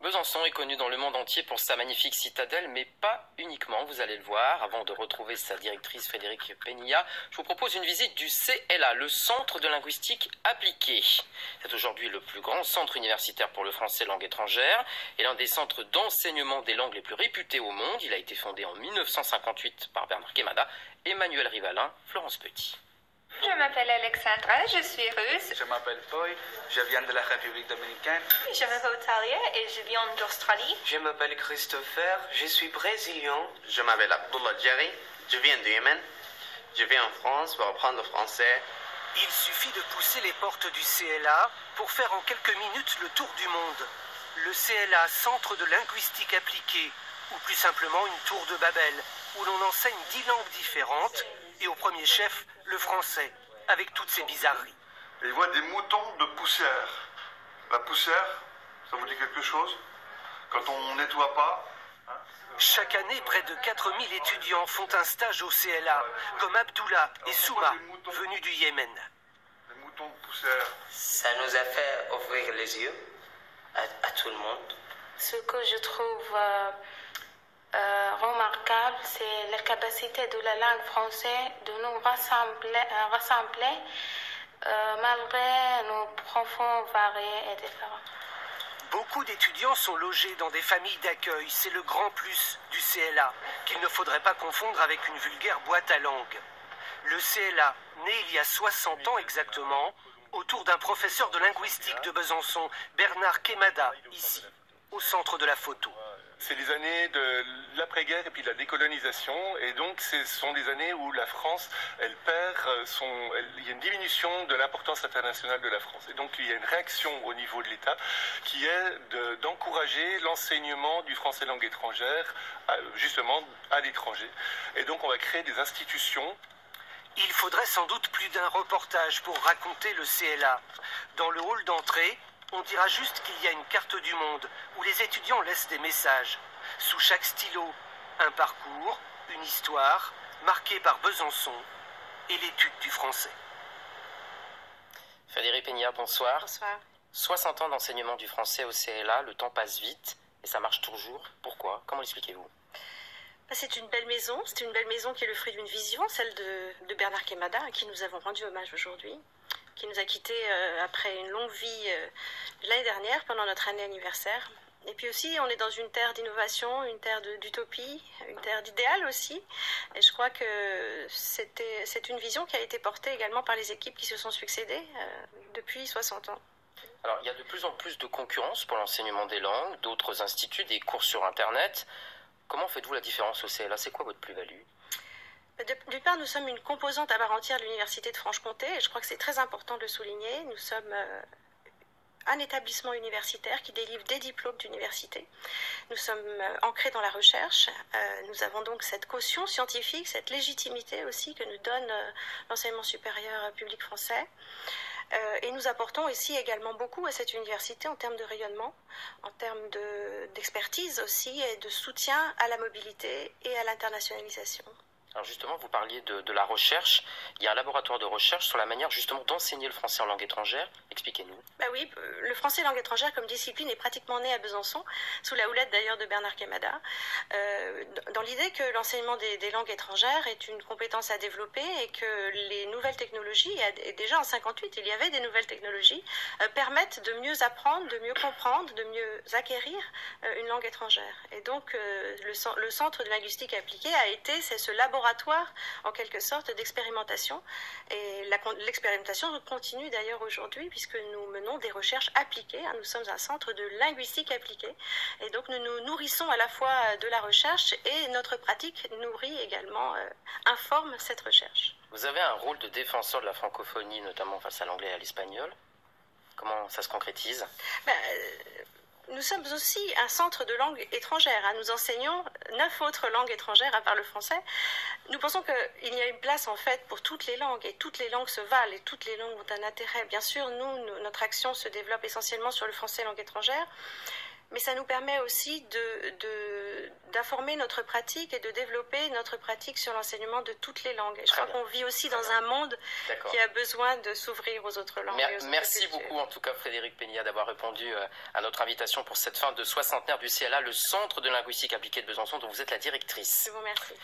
Besançon est connu dans le monde entier pour sa magnifique citadelle, mais pas uniquement, vous allez le voir. Avant de retrouver sa directrice Frédérique Penilla, je vous propose une visite du CLA, le Centre de linguistique appliquée. C'est aujourd'hui le plus grand centre universitaire pour le français langue étrangère et l'un des centres d'enseignement des langues les plus réputés au monde. Il a été fondé en 1958 par Bernard Quémada, Emmanuel Rivalin, Florence Petit. Je m'appelle Alexandra, je suis russe. Je m'appelle Foy, je viens de la République dominicaine. Je m'appelle Talia et je viens d'Australie. Je m'appelle Christopher, je suis brésilien. Je m'appelle Abdullah Jerry, je viens du Yémen. Je viens en France pour apprendre le français. Il suffit de pousser les portes du CLA pour faire en quelques minutes le tour du monde. Le CLA, Centre de linguistique appliquée, ou plus simplement une tour de Babel, où l'on enseigne 10 langues différentes, et au premier chef, le français, avec toutes ses bizarreries. Et il voit des moutons de poussière. La poussière, ça vous dit quelque chose? Quand on nettoie pas. Chaque année, près de 4000 étudiants font un stage au CLA, comme Abdullah et Souma, venus du Yémen. Les moutons de poussière. Ça nous a fait ouvrir les yeux à tout le monde. Ce que je trouve remarquable, c'est la capacité de la langue française de nous rassembler malgré nos profonds variés et différents. Beaucoup d'étudiants sont logés dans des familles d'accueil. C'est le grand plus du CLA, qu'il ne faudrait pas confondre avec une vulgaire boîte à langue. Le CLA, né il y a 60 ans exactement, autour d'un professeur de linguistique de Besançon, Bernard Quémada, ici, au centre de la photo. C'est les années de l'après-guerre et puis de la décolonisation, et donc ce sont des années où la France, elle perd il y a une diminution de l'importance internationale de la France. Et donc il y a une réaction au niveau de l'État qui est d'encourager l'enseignement du français langue étrangère, justement à l'étranger. Et donc on va créer des institutions. Il faudrait sans doute plus d'un reportage pour raconter le CLA. Dans le hall d'entrée, on dira juste qu'il y a une carte du monde où les étudiants laissent des messages. Sous chaque stylo, un parcours, une histoire, marquée par Besançon et l'étude du français. Frédérique Penilla, bonsoir. Bonsoir. 60 ans d'enseignement du français au CLA, le temps passe vite et ça marche toujours. Pourquoi? Comment l'expliquez-vous? C'est une belle maison qui est le fruit d'une vision, celle de Bernard Quémada, à qui nous avons rendu hommage aujourd'hui, qui nous a quittés après une longue vie l'année dernière, pendant notre année anniversaire. Et puis aussi, on est dans une terre d'innovation, une terre d'utopie, une terre d'idéal aussi. Et je crois que c'est une vision qui a été portée également par les équipes qui se sont succédées depuis 60 ans. Alors, il y a de plus en plus de concurrence pour l'enseignement des langues, d'autres instituts, des cours sur Internet. Comment faites-vous la différence au CLA? C'est quoi votre plus-value? D'une part, nous sommes une composante à part entière de l'Université de Franche-Comté, et je crois que c'est très important de le souligner. Nous sommes un établissement universitaire qui délivre des diplômes d'université. Nous sommes ancrés dans la recherche. Nous avons donc cette caution scientifique, cette légitimité aussi que nous donne l'enseignement supérieur public français. Et nous apportons ici également beaucoup à cette université en termes de rayonnement, en termes d'expertise aussi et de soutien à la mobilité et à l'internationalisation. Alors justement, vous parliez de la recherche. Il y a un laboratoire de recherche sur la manière justement d'enseigner le français en langue étrangère. Expliquez-nous. Oui, le français langue étrangère comme discipline est pratiquement né à Besançon, sous la houlette d'ailleurs de Bernard Quémada, dans l'idée que l'enseignement des langues étrangères est une compétence à développer et que les nouvelles technologies, et déjà en 58 il y avait des nouvelles technologies, permettent de mieux apprendre, de mieux comprendre, de mieux acquérir une langue étrangère. Et donc le Centre de linguistique appliquée c'est ce laboratoire en quelque sorte d'expérimentation, et l'expérimentation continue d'ailleurs aujourd'hui puisque nous menons des recherches appliquées. Nous sommes un centre de linguistique appliquée et donc nous nous nourrissons à la fois de la recherche et notre pratique nourrit également, informe cette recherche. Vous avez un rôle de défenseur de la francophonie, notamment face à l'anglais et à l'espagnol. Comment ça se concrétise? Nous sommes aussi un centre de langue étrangère. Nous enseignons 9 autres langues étrangères à part le français. Nous pensons qu'il y a une place en fait pour toutes les langues et toutes les langues se valent et toutes les langues ont un intérêt. Bien sûr, notre action se développe essentiellement sur le français langue étrangère. mais ça nous permet aussi d'informer notre pratique et de développer notre pratique sur l'enseignement de toutes les langues. Et je crois qu'on vit aussi dans un monde qui a besoin de s'ouvrir aux autres langues. Merci beaucoup en tout cas Frédérique Penilla d'avoir répondu à notre invitation pour cette fin de soixantenaire du CLA, le Centre de linguistique appliquée de Besançon, dont vous êtes la directrice. Je vous remercie.